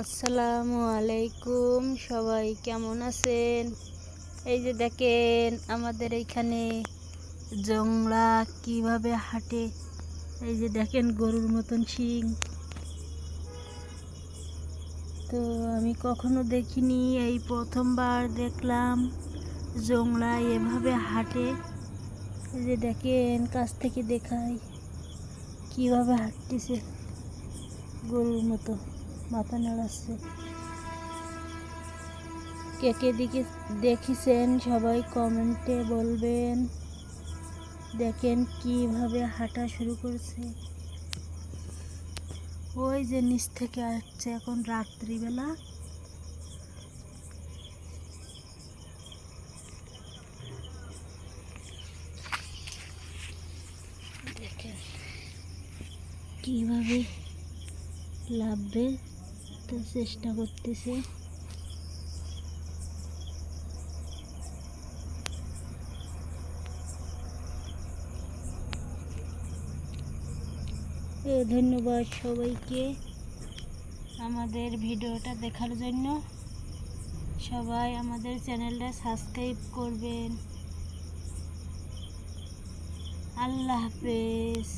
আসসালামু আলাইকুম, সবাই কেমন আছেন? এই যে দেখেন আমাদের এইখানে জংলা কিভাবে হাঁটে। এই যে দেখেন গরুর মতন শিং। তো আমি কখনো দেখিনি, এই প্রথমবার দেখলাম জংলা এভাবে হাঁটে। এই যে দেখেন কাছ থেকে দেখাই কিভাবে হাঁটতেছে, গরুর মতো মাথা নাড়াচ্ছে। কে কে দেখেছেন সবাই কমেন্টে বলবেন। দেখেন কিভাবে হাঁটা শুরু করছে। ওই যে নিচ থেকে আসছে, এখন রাত্রিবেলা। দেখেন কিভাবে লাভবে তো চেষ্টা করতেছে। ধন্যবাদ সবাইকে আমাদের ভিডিওটা দেখার জন্য। সবাই আমাদের চ্যানেলটা সাবস্ক্রাইব করবেন। আল্লাহ হাফেজ।